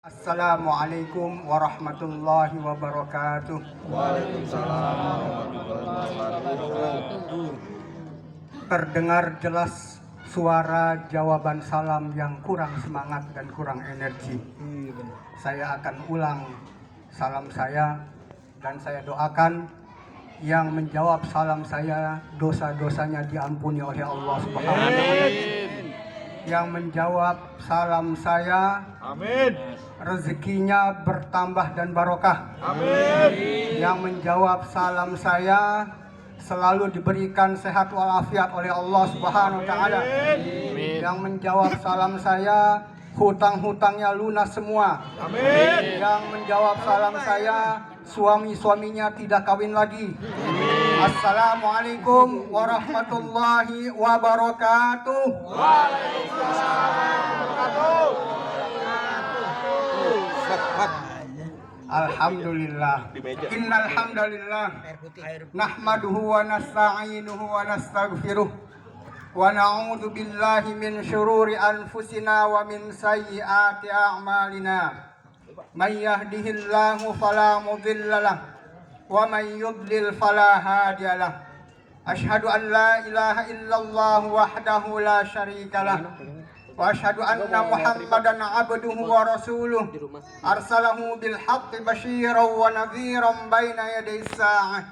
Assalamualaikum warahmatullahi wabarakatuh. Waalaikumsalam warahmatullahi wabarakatuh. Terdengar jelas suara jawaban salam yang kurang semangat dan kurang energi. Saya akan ulang salam saya dan saya doakan yang menjawab salam saya dosa-dosanya diampuni oleh Allah Subhanahu wa taala. Yang menjawab salam saya, Amin. rezekinya bertambah dan barokah. Amin. Yang menjawab salam saya selalu diberikan sehat walafiat oleh Allah Subhanahu wa taala. Yang menjawab salam saya hutang-hutangnya lunas semua. Amin. Yang menjawab salam saya suami-suaminya tidak kawin lagi. Assalamualaikum warahmatullahi wabarakatuh. Alhamdulillah. Innal hamdalillah nahmaduhu wa nasta'inuhu wa nastaghfiruh wa na'udzu billahi min syururi anfusina wa min sayyiati a'malina. May yahdihillahu fala mudilla lahu wa may yudlil fala hadiya lahu. Asyhadu an la ilaha illallah wahdahu la syarika lahu wa asyhadu anna Muhammadan abduhu wa rasuluh arsalahu bil haqqi basyiran wa nadhiran baina yaday as-sa'ah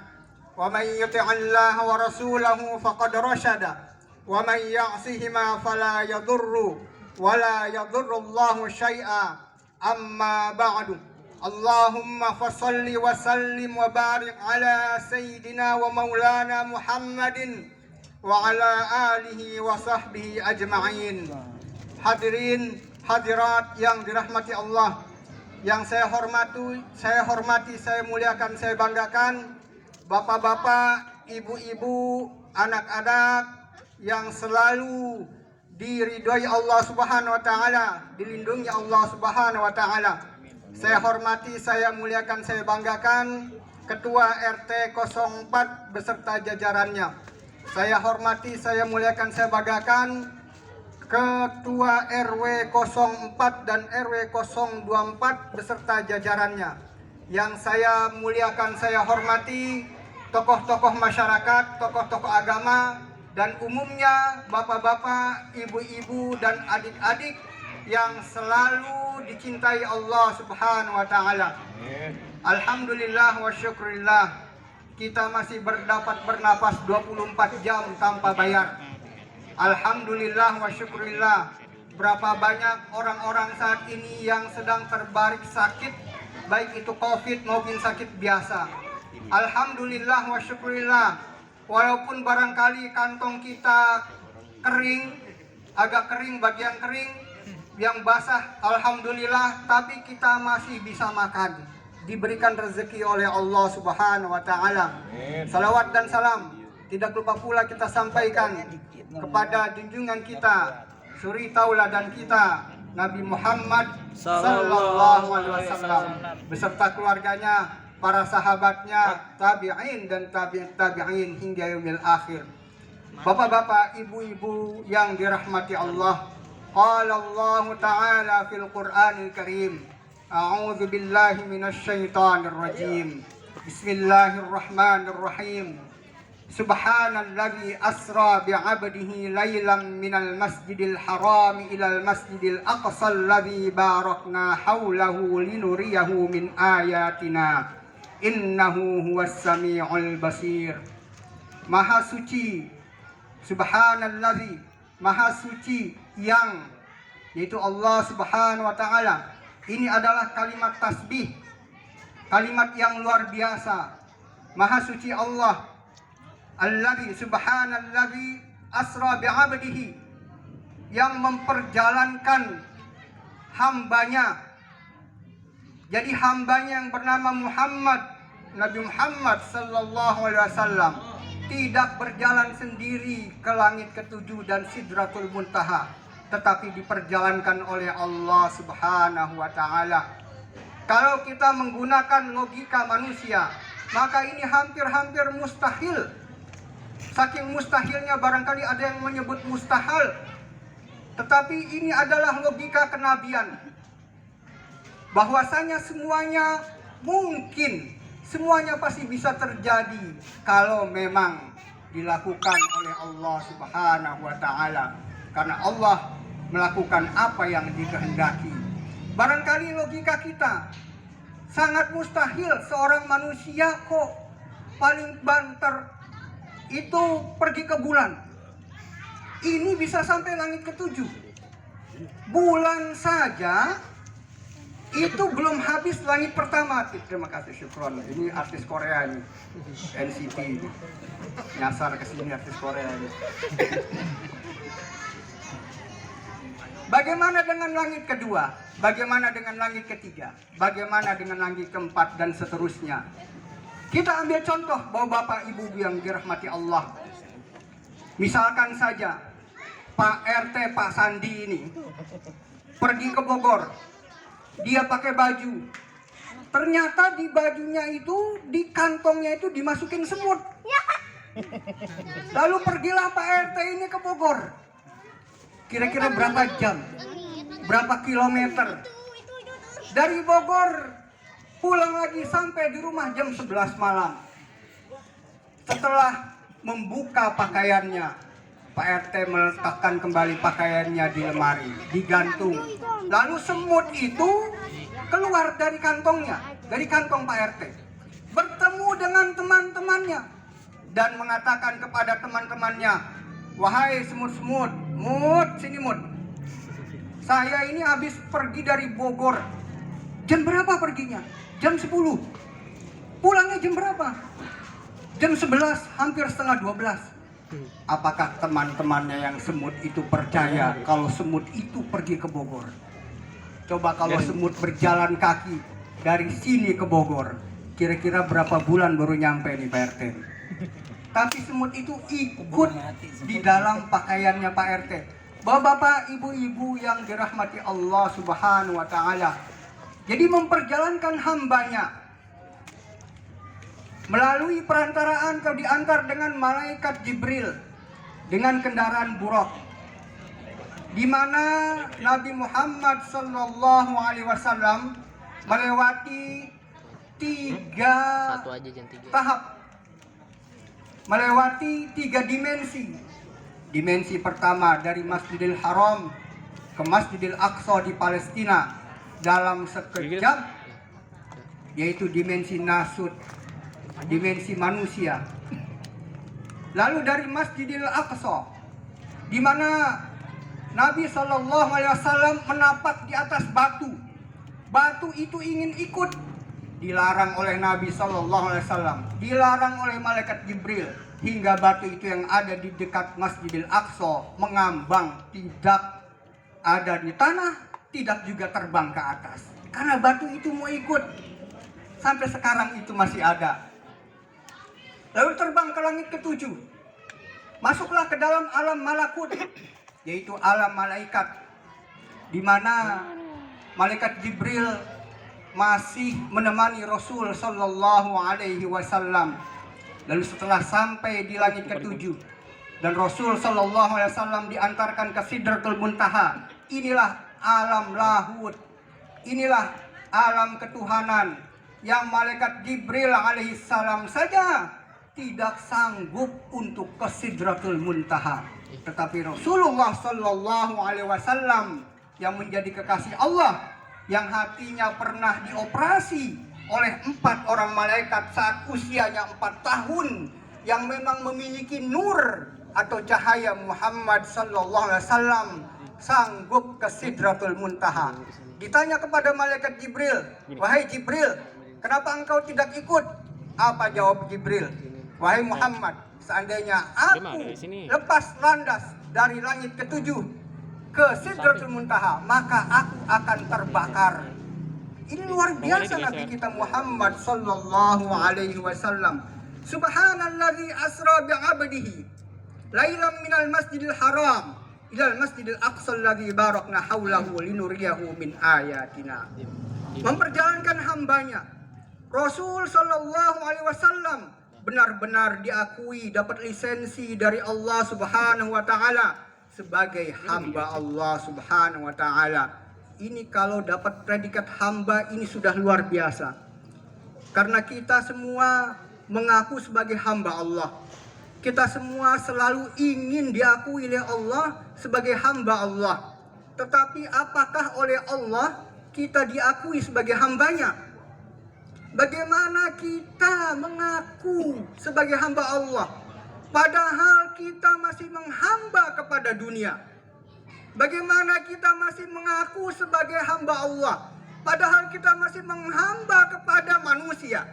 wa man yuti'illaha wa rasulahu faqad rasyada wa man ya'sihima fala yadurru wa la yadurru Allahu syai'a amma ba'du. Allahumma fasalli wa sallim wa barik ala sayyidina wa maulana Muhammadin wa ala alihi wa sahbihi ajma'in. Hadirin hadirat yang dirahmati Allah, yang saya hormati, saya muliakan, saya banggakan, bapak-bapak, ibu-ibu, anak-anak yang selalu diridhoi Allah Subhanahu wa taala, dilindungi Allah Subhanahu wa taala. Saya hormati, saya muliakan, saya banggakan Ketua RT 04 beserta jajarannya. Saya hormati, saya muliakan, saya banggakan Ketua RW 04 dan RW 024 beserta jajarannya. Yang saya muliakan, saya hormati tokoh-tokoh masyarakat, tokoh-tokoh agama, dan umumnya bapak-bapak, ibu-ibu, dan adik-adik yang selalu dicintai Allah Subhanahu wa taala. Alhamdulillah wa syukurillah, kita masih dapat bernapas 24 jam tanpa bayar. Alhamdulillah wa syukurillah, berapa banyak orang-orang saat ini yang sedang terbaring sakit, baik itu COVID maupun sakit biasa. Alhamdulillah wa syukurillah, walaupun barangkali kantong kita kering, agak kering, bagian kering, yang basah, alhamdulillah, tapi kita masih bisa makan, diberikan rezeki oleh Allah Subhanahu wa taala. Salawat dan salam tidak lupa pula kita sampaikan kepada junjungan kita, suri tauladan kita, Nabi Muhammad sallallahu alaihi wasallam beserta keluarganya, para sahabatnya, tabi'in dan tabi'in hingga yaumil akhir. Bapak-bapak, ibu-ibu yang dirahmati Allah, qala Allah ta'ala fil Qur'anil Karim, a'udzu billahi minasy syaithanir rajim. Bismillahirrahmanirrahim. Subhanalladzi asra bi'abdihi lailan minal masjidil haram ilal masjidil aqsa alladzi barakna haulahu linuriyahu min ayatina innahu huwas sami'ul basir. Maha suci, subhanalladzi, maha suci yang, yaitu Allah Subhanahu wa taala. Ini adalah kalimat tasbih, kalimat yang luar biasa. Maha suci Allah, alladzi, subhanalladzi asra bi'abdihi, yang memperjalankan hambanya. Jadi hambanya yang bernama Muhammad, Nabi Muhammad sallallahu alaihi wasallam, tidak berjalan sendiri ke langit ketujuh dan Sidratul Muntaha, tetapi diperjalankan oleh Allah Subhanahu wa taala. Kalau kita menggunakan logika manusia, maka ini hampir-hampir mustahil. Saking mustahilnya barangkali ada yang menyebut mustahil, tetapi ini adalah logika kenabian. bahwasanya semuanya mungkin, semuanya pasti bisa terjadi kalau memang dilakukan oleh Allah Subhanahu wa taala, karena Allah melakukan apa yang dikehendaki. Barangkali logika kita sangat mustahil seorang manusia kok paling banter itu pergi ke bulan. Ini bisa sampai langit ketujuh. Bulan saja itu belum habis langit pertama. Terima kasih, syukron. Ini artis Korea ini, NCT ini. Nyasar ke sini artis Korea ini. Bagaimana dengan langit kedua? Bagaimana dengan langit ketiga? Bagaimana dengan langit keempat dan seterusnya? Kita ambil contoh bapak ibu yang dirahmati Allah. Misalkan saja Pak RT Pak Sandi ini pergi ke Bogor. Dia pakai baju. Ternyata di bajunya itu, di kantongnya itu dimasukin semut. Lalu pergilah Pak RT ini ke Bogor. Kira-kira berapa jam? Berapa kilometer? Dari Bogor pulang lagi sampai di rumah jam 11 malam. Setelah membuka pakaiannya, Pak RT meletakkan kembali pakaiannya di lemari, digantung. Lalu semut itu keluar dari kantongnya, dari kantong Pak RT. Bertemu dengan teman-temannya dan mengatakan kepada teman-temannya, "Wahai semut-semut, mut sini mut. Saya ini habis pergi dari Bogor. Jam berapa perginya? Jam 10. Pulangnya jam berapa? Jam 11, hampir setengah 12. Apakah teman-temannya yang semut itu percaya kalau semut itu pergi ke Bogor? Coba kalau semut berjalan kaki dari sini ke Bogor, kira-kira berapa bulan baru nyampe nih Pak RT? Tapi semut itu ikut di dalam pakaiannya Pak RT. Bapak-bapak, ibu-ibu yang dirahmati Allah Subhanahu wa taala. Jadi memperjalankan hambanya melalui perantaraan atau diantar dengan malaikat Jibril dengan kendaraan buraq, di mana Nabi Muhammad sallallahu alaihi wasallam melewati tiga tahap, melewati tiga dimensi. Dimensi pertama dari Masjidil Haram ke Masjidil Aqsa di Palestina dalam sekejap, yaitu dimensi nasut, dimensi manusia. Lalu dari Masjidil Aqsa, di mana Nabi Shallallahu Alaihi Wasallam menapak di atas batu. Batu itu ingin ikut, dilarang oleh Nabi Shallallahu Alaihi Wasallam, dilarang oleh malaikat Jibril, hingga batu itu yang ada di dekat Masjidil Aqsa mengambang, tidak ada di tanah, tidak juga terbang ke atas, karena batu itu mau ikut. Sampai sekarang itu masih ada. Lalu terbang ke langit ketujuh, masuklah ke dalam alam malakut, yaitu alam malaikat, di mana malaikat Jibril masih menemani Rasul Sallallahu Alaihi Wasallam. Lalu setelah sampai di langit ketujuh dan Rasul Sallallahu Alaihi Wasallam diantarkan ke Sidratul Muntaha, inilah alam lahut, inilah alam ketuhanan yang malaikat Jibril alaihissalam saja tidak sanggup untuk ke Sidratul Muntaha. Tetapi Rasulullah Sallallahu Alaihi Wasallam yang menjadi kekasih Allah, yang hatinya pernah dioperasi oleh 4 orang malaikat saat usianya 4 tahun, yang memang memiliki nur atau cahaya Muhammad Sallallahu Alaihi Wasallam, sanggup ke Sidratul Muntaha. Ditanya kepada malaikat Jibril, "Wahai Jibril, kenapa engkau tidak ikut?" Apa jawab Jibril? "Wahai Muhammad, seandainya aku lepas landas dari langit ketujuh ke Sidratul Muntaha, maka aku akan terbakar." Ini luar biasa Nabi kita Muhammad Sallallahu Alaihi Wasallam. Subhanalladzi asra bi'abdihi lailam minal masjidil haram ilal masjidil aqsa alladzi barakna haulahu linuriyahu min ayatina. Memperjalankan hambanya Rasul Sallallahu Alaihi Wasallam benar-benar diakui, dapat lisensi dari Allah Subhanahu wa taala sebagai hamba Allah Subhanahu wa taala. ini kalau dapat predikat hamba ini sudah luar biasa. Karena kita semua mengaku sebagai hamba Allah. Kita semua selalu ingin diakui oleh Allah sebagai hamba Allah. Tetapi apakah oleh Allah kita diakui sebagai hambanya? Bagaimana kita mengaku sebagai hamba Allah padahal kita masih menghamba kepada dunia? Bagaimana kita masih mengaku sebagai hamba Allah padahal kita masih menghamba kepada manusia?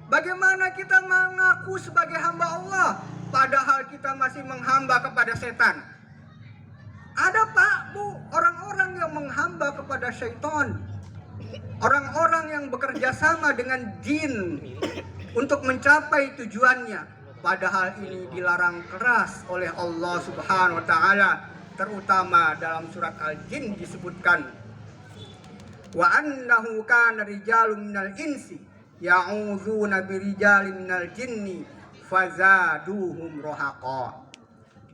Bagaimana kita mengaku sebagai hamba Allah padahal kita masih menghamba kepada setan? Ada Pak, Bu, orang-orang yang menghamba kepada syaitan, orang-orang yang bekerja sama dengan jin untuk mencapai tujuannya, padahal ini dilarang keras oleh Allah Subhanahu wa taala. Terutama dalam surat Al-Jin disebutkan, wa annahu kana rijalun minal insi ya'udzuna birijalin minal jinni fazaduhum rohaqa.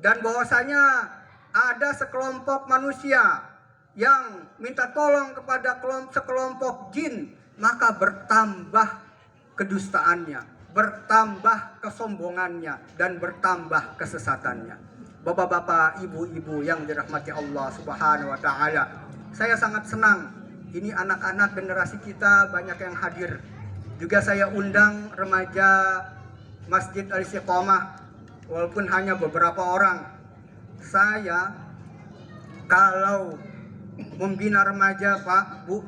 Dan bahwasanya ada sekelompok manusia yang minta tolong kepada sekelompok jin, maka bertambah kedustaannya, bertambah kesombongannya, dan bertambah kesesatannya. Bapak-bapak, ibu-ibu yang dirahmati Allah Subhanahu wa taala, saya sangat senang ini anak-anak generasi kita banyak yang hadir. Juga saya undang remaja Masjid Al-Istiqomah, walaupun hanya beberapa orang. Saya kalau membina remaja, Pak, Bu,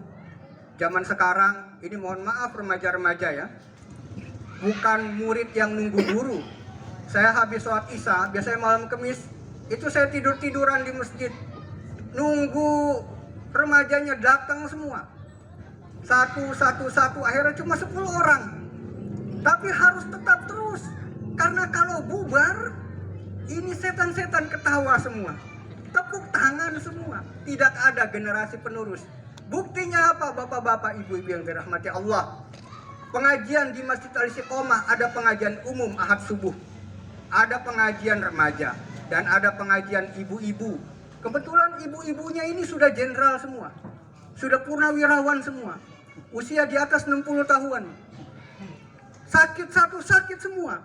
zaman sekarang ini, mohon maaf remaja-remaja ya, bukan murid yang nunggu guru. Saya habis sholat isya, biasanya malam Kamis, itu saya tidur-tiduran di masjid, nunggu remajanya datang semua. Satu, akhirnya cuma 10 orang. Tapi harus tetap terus, karena kalau bubar, ini setan-setan ketawa semua, tepuk tangan semua, tidak ada generasi penerus. Buktinya apa, bapak-bapak, ibu-ibu yang dirahmati Allah? Pengajian di Masjid Al-Istiqomah, ada pengajian umum Ahad subuh, ada pengajian remaja, dan ada pengajian ibu-ibu. Kebetulan ibu-ibunya ini sudah jenderal semua, sudah purnawirawan semua, usia di atas 60 tahun. Sakit satu sakit semua.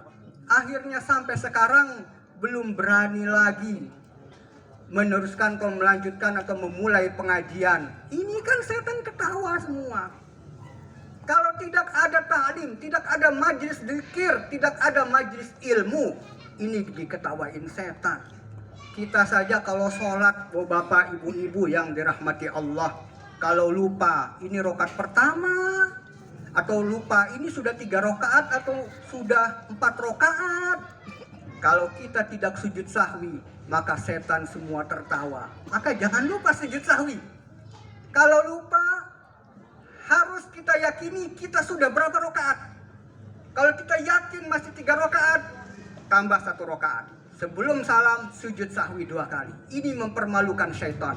Akhirnya sampai sekarang belum berani lagi meneruskan atau melanjutkan atau memulai pengajian. Ini kan setan ketawa semua. Kalau tidak ada ta'lim, tidak ada majlis dzikir, tidak ada majlis ilmu, ini diketawain setan. Kita saja kalau sholat, bapak ibu-ibu yang dirahmati Allah, kalau lupa ini rakaat pertama, atau lupa ini sudah 3 rakaat atau sudah 4 rakaat, kalau kita tidak sujud sahwi, maka setan semua tertawa. Maka jangan lupa sujud sahwi. Kalau lupa, harus kita yakini kita sudah berapa rakaat. Kalau kita yakin masih 3 rakaat, tambah 1 rakaat. Sebelum salam, sujud sahwi 2 kali. Ini mempermalukan syaitan.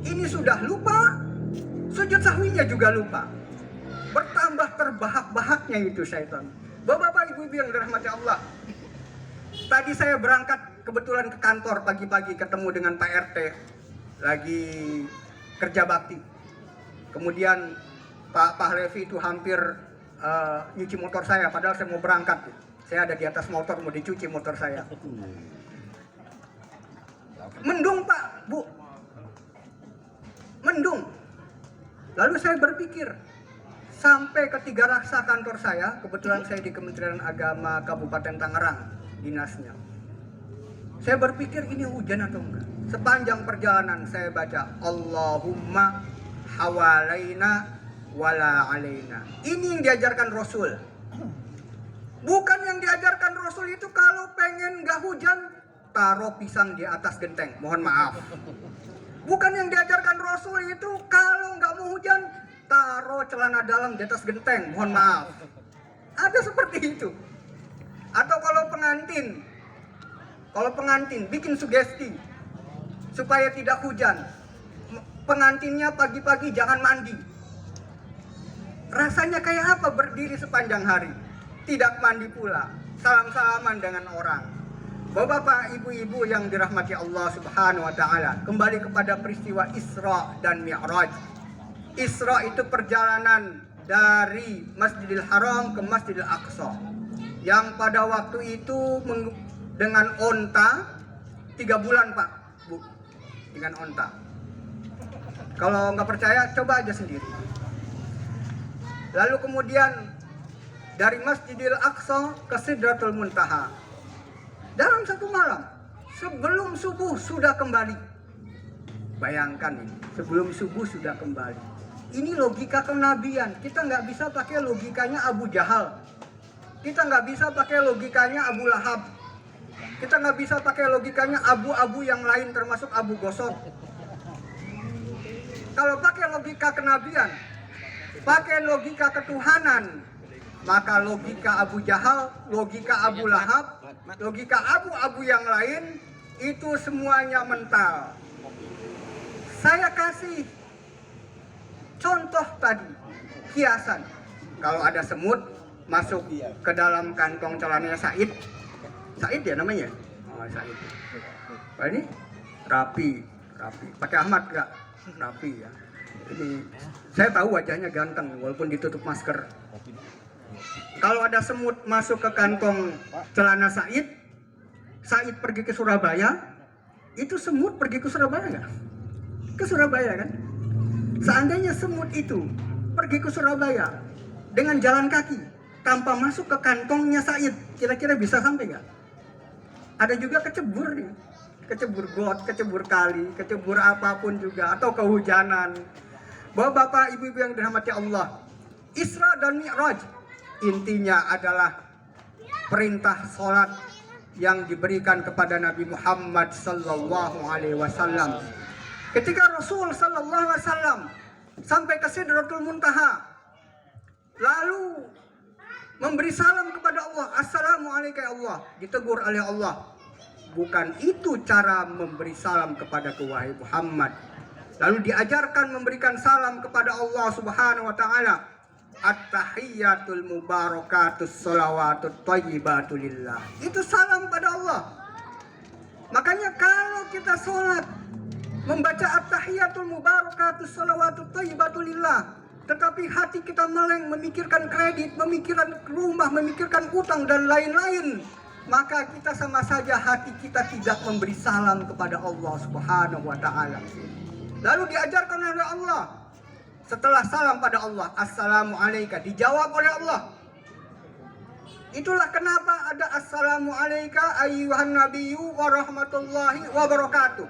Ini sudah lupa, sujud sahwinya juga lupa. Bertambah terbahak-bahaknya itu syaitan. Bapak-bapak, ibu-ibu yang dirahmati Allah, tadi saya berangkat kebetulan ke kantor pagi-pagi, ketemu dengan Pak RT lagi kerja bakti. Kemudian Pak Pahlevi itu hampir nyuci motor saya, padahal saya mau berangkat. Saya ada di atas motor, mau dicuci motor saya. Mendung Pak, Bu, mendung. Lalu saya berpikir, sampai ke 3 raksa kantor saya, kebetulan saya di Kementerian Agama Kabupaten Tangerang, dinasnya. Saya berpikir ini hujan atau enggak. Sepanjang perjalanan saya baca Allahumma hawalaina wala alaina. Ini yang diajarkan Rasul. Bukan yang diajarkan Rasul itu kalau pengen nggak hujan, taruh pisang di atas genteng. Mohon maaf. Bukan yang diajarkan Rasul itu kalau nggak mau hujan, taruh celana dalam di atas genteng. Mohon maaf. Ada seperti itu. Atau kalau pengantin bikin sugesti supaya tidak hujan, pengantinnya pagi-pagi jangan mandi. Rasanya kayak apa berdiri sepanjang hari, tidak mandi pula, salam-salaman dengan orang. Bapak-bapak, ibu-ibu yang dirahmati Allah Subhanahu wa taala, kembali kepada peristiwa Isra dan Mi'raj. Isra itu perjalanan dari Masjidil Haram ke Masjidil Aqsa, yang pada waktu itu dengan onta 3 bulan Pak Bu, dengan onta. Kalau nggak percaya coba aja sendiri. Lalu kemudian dari Masjidil Aqsa ke Sidratul Muntaha dalam 1 malam, sebelum subuh sudah kembali. Bayangkan ini, sebelum subuh sudah kembali. Ini logika kenabian. Kita nggak bisa pakai logikanya Abu Jahal. Kita nggak bisa pakai logikanya Abu Lahab. Kita nggak bisa pakai logikanya abu-abu yang lain termasuk Abu Gosok. Kalau pakai logika kenabian, pakai logika ketuhanan, maka logika Abu Jahal, logika Abu Lahab, logika abu-abu yang lain itu semuanya mental. Saya kasih contoh tadi, kiasan. Kalau ada semut masuk ke dalam kantong celananya Said ya namanya? Oh, Said. Nah, ini rapi. Pakai Ahmad gak? Rapi ya. Ini saya tahu wajahnya ganteng walaupun ditutup masker. Kalau ada semut masuk ke kantong celana Said pergi ke Surabaya, itu semut pergi ke Surabaya nggak? Ke Surabaya kan? Seandainya semut itu pergi ke Surabaya dengan jalan kaki tanpa masuk ke kantongnya Said, kira-kira bisa sampai nggak? Ada juga kecebur nih, kecebur got, kecebur kali, kecebur apapun juga, atau kehujanan. Bapak ibu-ibu yang dirahmati Allah, Isra dan Mi'raj intinya adalah perintah sholat yang diberikan kepada Nabi Muhammad sallallahu alaihi wasallam. Ketika Rasul sallallahu alaihi wasallam sampai ke Sidratul Muntaha, lalu memberi salam kepada Allah, Assalamualaikum ya Allah, ditegur oleh Allah. Bukan itu cara memberi salam kepada wahai Muhammad. Lalu diajarkan memberikan salam kepada Allah Subhanahu wa taala. At-tahiyyatul mubarakatus sholawatut thayyibatu lillah. Itu salam pada Allah. Makanya kalau kita sholat membaca at-tahiyyatul mubarakatus sholawatut thayyibatu lillah, tetapi hati kita meleng memikirkan kredit, memikirkan rumah, memikirkan utang dan lain-lain, maka kita sama saja hati kita tidak memberi salam kepada Allah Subhanahu wa taala. Lalu diajarkan oleh Allah, setelah salam pada Allah, Assalamualaikum, dijawab oleh Allah. Itulah kenapa ada Assalamualaikum ayyuhan nabiyyu wa rahmatullahi wa barakatuh.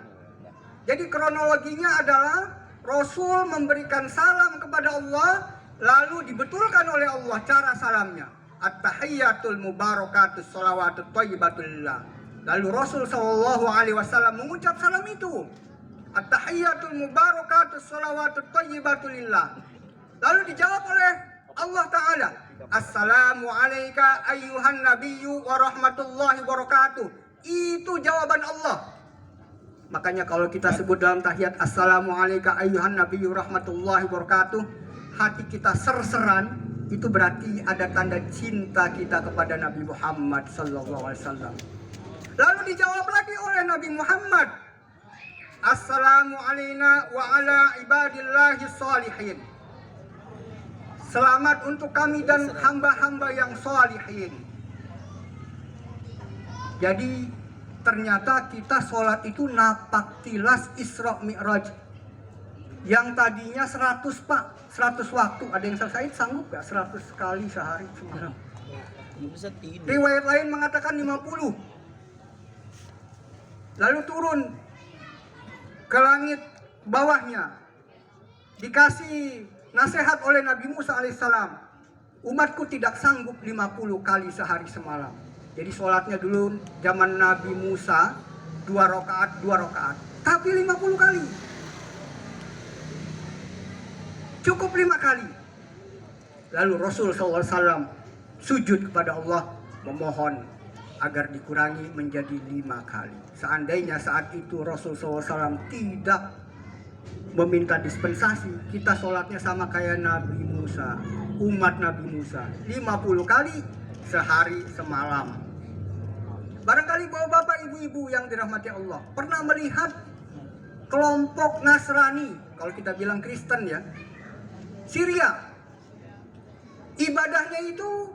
Jadi kronologinya adalah Rasul memberikan salam kepada Allah, lalu dibetulkan oleh Allah cara salamnya. At-tahiyyatul mubarakatus sholawatut thayyibatu lillah. Lalu Rasul sallallahu alaihi wasallam mengucap salam itu. At-tahiyyatul mubarakatus sholawatut thayyibatu lillah. Lalu dijawab oleh Allah Ta'ala, Assalamu alayka ayyuhan nabiyyu wa rahmatullahi wabarakatuh. Itu jawaban Allah. Makanya kalau kita sebut dalam tahiyat Assalamu alayka ayyuhan nabiyyu rahmatullahi wabarakatuh, hati kita ser-seran, itu berarti ada tanda cinta kita kepada Nabi Muhammad sallallahu alaihi wasallam. Lalu dijawab lagi oleh Nabi Muhammad, Assalamu alayna wa ala ibadillahi sholihin. Selamat untuk kami dan hamba-hamba yang sholihin. Jadi ternyata kita sholat itu napak tilas Isra Mi'raj. Yang tadinya 100 Pak, 100 waktu. Ada yang selesai sanggup gak 100 kali sehari semalam? Riwayat lain mengatakan 50. Lalu turun ke langit bawahnya, dikasih nasihat oleh Nabi Musa alaihissalam, umatku tidak sanggup 50 kali sehari semalam. Jadi sholatnya dulu zaman Nabi Musa 2 rakaat, tapi 50 kali. Cukup 5 kali. Lalu Rasul SAW sujud kepada Allah memohon agar dikurangi menjadi 5 kali. Seandainya saat itu Rasul SAW tidak meminta dispensasi, kita sholatnya sama kayak Nabi Musa, umat Nabi Musa, 50 kali sehari semalam. Barangkali bapak ibu-ibu yang dirahmati Allah pernah melihat kelompok Nasrani, kalau kita bilang Kristen ya, Syria. Ibadahnya itu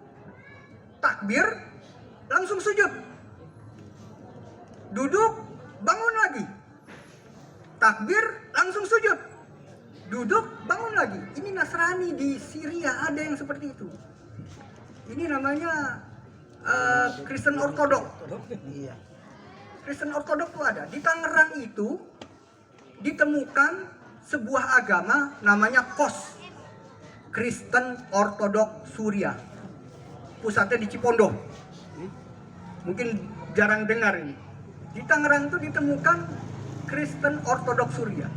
takbir, langsung sujud. Duduk, bangun lagi. Takbir, langsung sujud. Duduk, bangun lagi. Ini Nasrani di Syria ada yang seperti itu. Ini namanya Kristen Ortodok. Kristen Ortodok itu ada. Di Tangerang itu ditemukan sebuah agama namanya KOS, Kristen Ortodok Suria. Pusatnya di Cipondoh. Mungkin jarang dengar ini. Di Tangerang itu ditemukan Kristen Ortodok Suria.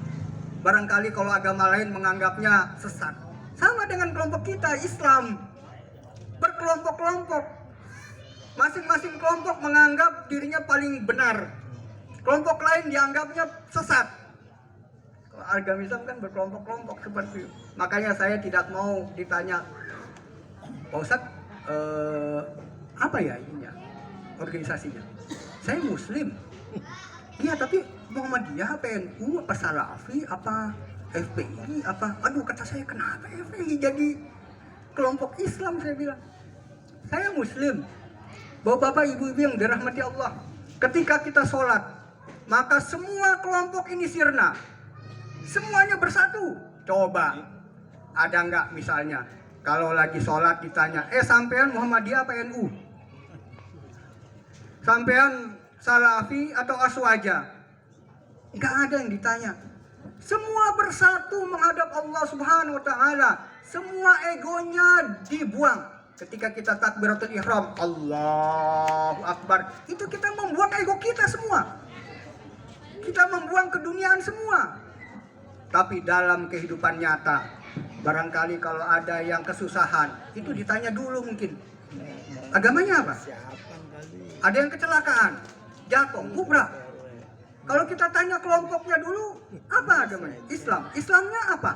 Barangkali kalau agama lain menganggapnya sesat. Sama dengan kelompok kita, Islam. Berkelompok-kelompok. Masing-masing kelompok menganggap dirinya paling benar. Kelompok lain dianggapnya sesat. Kalau agama Islam kan berkelompok-kelompok seperti itu. Makanya saya tidak mau ditanya, Pak Ustadz, apa ya ininya, organisasinya? Saya Muslim. Iya, tapi Muhammadiyah, PNU, apa Salafi, apa FPI, apa? Aduh, kata saya, kenapa FPI jadi kelompok Islam? Saya bilang, saya Muslim. Bapak-bapak, ibu-ibu yang dirahmati Allah, ketika kita sholat, maka semua kelompok ini sirna. Semuanya bersatu. Coba, ada nggak misalnya, kalau lagi sholat ditanya, sampean Muhammadiyah apa NU? Sampean Salafi atau Aswaja? Nggak ada yang ditanya. Semua bersatu menghadap Allah Subhanahu wa Ta'ala. Semua egonya dibuang. Ketika kita takbiratul ihram, Allahu Akbar, itu kita membuang ego kita semua. Kita membuang keduniaan semua. Tapi dalam kehidupan nyata, barangkali kalau ada yang kesusahan, itu ditanya dulu mungkin. Agamanya apa? Ada yang kecelakaan, jatuh, kubrak. Kalau kita tanya kelompoknya dulu, apa agamanya? Islam. Islamnya apa?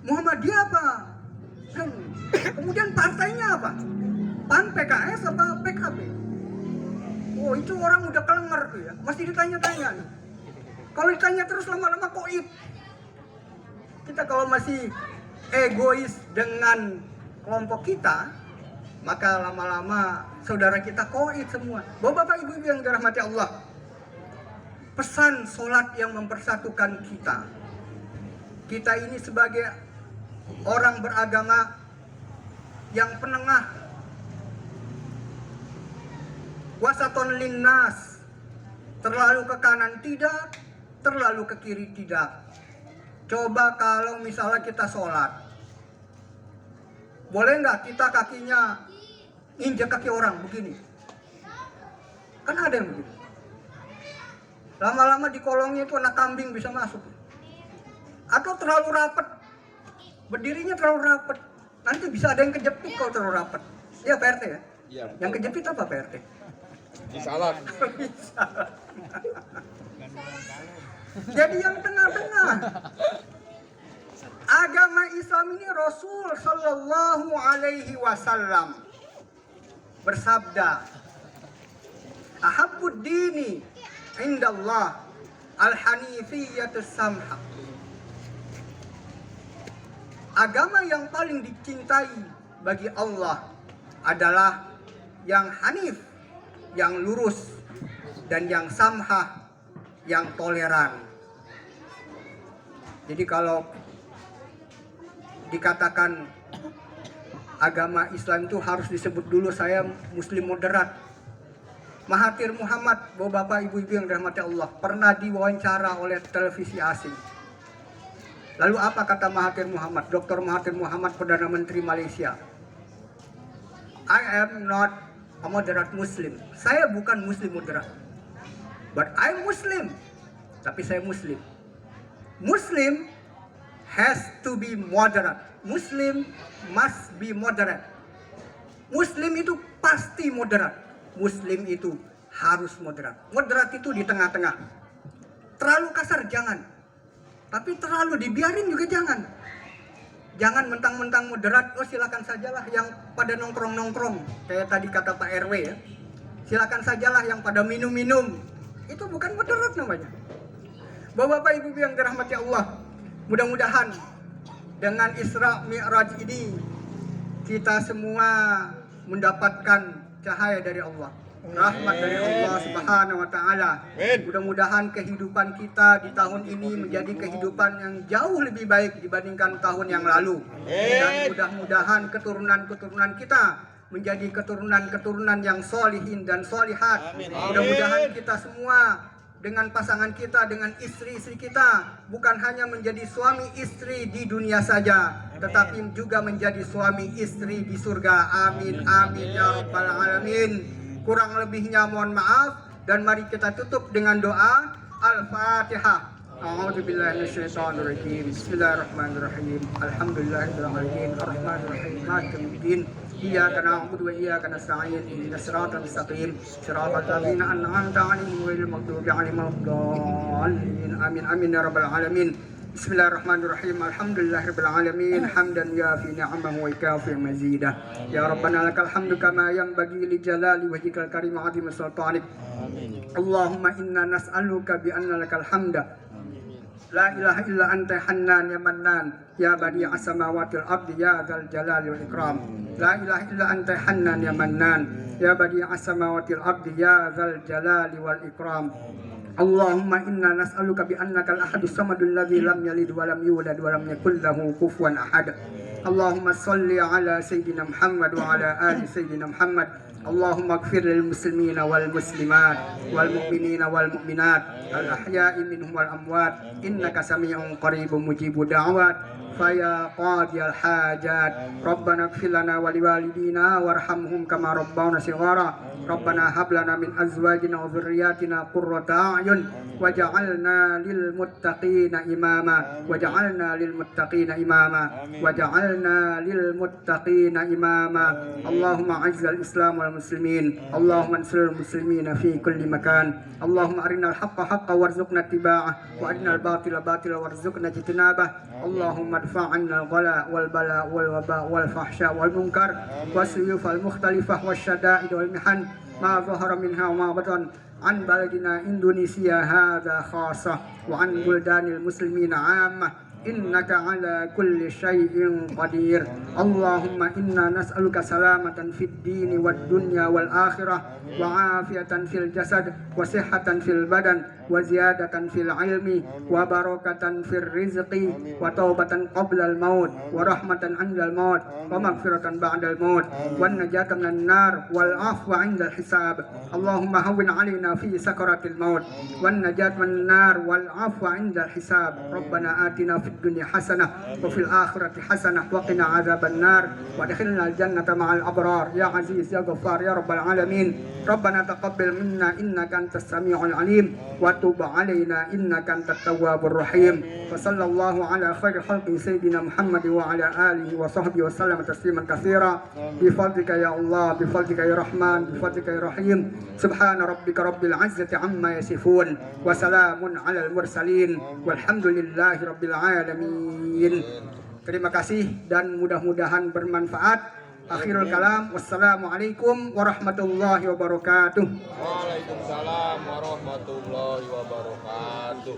Muhammadiyah apa? Kemudian partainya apa? PAN, PKS, apa PKB? Oh, itu orang udah kelenger tuh ya. Masih ditanya-tanya. Kalau ditanya terus lama-lama koib. Kita kalau masih egois dengan kelompok kita, maka lama-lama saudara kita koib semua. Bapak-bapak, ibu-ibu yang dirahmati Allah, pesan sholat yang mempersatukan kita. Kita ini sebagai orang beragama yang penengah, wasaton linnas, terlalu ke kanan tidak, terlalu ke kiri tidak. Coba kalau misalnya kita sholat, boleh nggak kita kakinya injak kaki orang begini? Kan ada yang begitu. Lama-lama di kolongnya itu anak kambing bisa masuk. Atau terlalu rapat, berdirinya terlalu rapat. Nanti bisa ada yang kejepit kalau terlalu rapat. Iya Pak RT ya? Iya. Yang kejepit apa Pak RT? Disalak. Jadi yang tengah-tengah. Agama Islam ini Rasul Sallallahu Alaihi Wasallam bersabda, Ahabbud dini indallah al-hanifiyatus samha. Agama yang paling dicintai bagi Allah adalah yang hanif, yang lurus, dan yang samhah, yang toleran. Jadi kalau dikatakan agama Islam itu harus disebut dulu saya Muslim moderat. Mahathir Muhammad, bapak ibu-ibu yang dirahmati Allah, pernah diwawancara oleh televisi asing. Lalu apa kata Mahathir Muhammad, Dr. Mahathir Muhammad, Perdana Menteri Malaysia? I am not a moderate Muslim. Saya bukan Muslim moderat. But I'm Muslim. Tapi saya Muslim. Muslim has to be moderate. Muslim must be moderate. Muslim itu pasti moderat. Muslim itu harus moderat. Moderat itu di tengah-tengah. Terlalu kasar jangan. Tapi terlalu dibiarin juga jangan. Jangan mentang-mentang moderat, oh silakan sajalah yang pada nongkrong-nongkrong. Kayak tadi kata Pak RW ya. Silakan sajalah yang pada minum-minum. Itu bukan moderat namanya. Bapak-bapak, ibu-ibu yang dirahmati Allah, mudah-mudahan dengan Isra Mi'raj ini kita semua mendapatkan cahaya dari Allah, rahmat dari Allah Subhanahu wa taala. Mudah-mudahan kehidupan kita di tahun ini menjadi kehidupan yang jauh lebih baik dibandingkan tahun yang lalu. Dan mudah-mudahan keturunan-keturunan kita menjadi keturunan-keturunan yang solihin dan solihat. Mudah-mudahan kita semua dengan pasangan kita, dengan istri-istri kita, bukan hanya menjadi suami istri di dunia saja, tetapi juga menjadi suami istri di surga. Amin, amin, ya rabbal alamin. Kurang lebihnya mohon maaf, dan mari kita tutup dengan doa Al-Fatihah. A'udzubillahi minasyaitonirrajim. Bismillahirrahmanirrahim. Alhamdulillahirabbil alamin. Arrahmanirrahim. Maliki yaumiddin. Iyyaka na'budu wa iyyaka nasta'in. Ihdinas siratal mustaqim. Siratal ladzina an'amta 'alaihim ghairil maghdubi 'alaihim waladdallin. Amin amin ya rabbal alamin. Bismillahirrahmanirrahim. Alhamdulillahirabbil alamin. Hamdan yafi ni'amahu wa kafi mazidah. Ya rabbana lakal hamdu kama yanbaghi li jalali wajhikal karim 'azim sultanik. Allahumma inna nas'aluka bi anna lakal hamda la ilaha illa anta hannan ya mannan ya badi'as samawati wal ardi ya dzal jalali wal ikram. La ilaha illa anta hannan ya mannan ya badi'as samawati wal ardi ya dzal jalali wal ikram. Allahumma inna nas'aluka bi annaka al-ahadus samadul ladzi lam yalid wa lam yulad wa lam yakul lahu kufuwan ahad. Allahumma shalli ala sayyidina Muhammad wa ala ali sayyidina Muhammad. Allahumma ighfir lil muslimina wal muslimat wal mu'minina wal mu'minat al ahya'i minhum wal amwat innaka sami'un qaribun mujibud da'wat. Faya qadiyal hajat Rabbana ighfir lana wa liwalidina warhamhum kama rabbawna shighara. Rabbana hab lana min azwajina wa dhurriyyatina qurrata a'yun waj'alna lil muttaqina imama waj'alna lil muttaqina imama waj'alna lil muttaqina imama. Allahumma a'izzal islam wal muslimin. Allahumma ansuril muslimina fi kulli makan. Allahumma arinal haqqa haqqan warzuqna ittiba'ah wa arinal batila batila warzuqna ijtinabah. Allahumma adfa'anna al-ghala wal bala wal waba wal fahsya wal munkar wasyuyuf al mukhtalifah wasyada'id wal mihan ma zahara minha wa ma batan an baladina Indonesia hadza khassah wa an buldanil muslimina 'ammah. Innaka ala kulli syai'in qadir. Allahumma inna nas'aluka salamatan fid dini wad dunya wal akhirah wa afiatan fil jasad wa sihhatan fil badan wa ziyadatan fil ilmi wa barakatan fil rizqi wa taubatan qabla al maut wa rahmatan 'inda al maut wa maghfiratan ba'da al maut wa najatan minan nar wal afwa 'inda al hisab. Allahumma hawwin 'alaina fi sakaratil maut wan najat minan nar wal afwa 'inda al hisab. Rabbana atina fid dunya hasanah wa fil akhirati hasanah wa qina adzaban nar wa adkhilna al jannata ma'al abrar ya aziz ya ghaffar ya rabbal alamin. Rabbana taqabbal minna innaka antas samiul alim wa tub alaina innaka antat tawwabur rahim. Wa sallallahu ala khairi khalqi sayyidina Muhammad wa ala alihi wa sahbihi wa sallam tasliman katsira bi fadlika ya Allah bi fadlika ya Rahman bi fadlika ya Rahim. Subhana rabbika rabbil izzati amma yasifun wa salamun alal mursalin walhamdulillahi rabbil alamin. Terima kasih dan mudah-mudahan bermanfaat. Akhirul kalam, wassalamualaikum warahmatullahi wabarakatuh. Waalaikumsalam warahmatullahi wabarakatuh.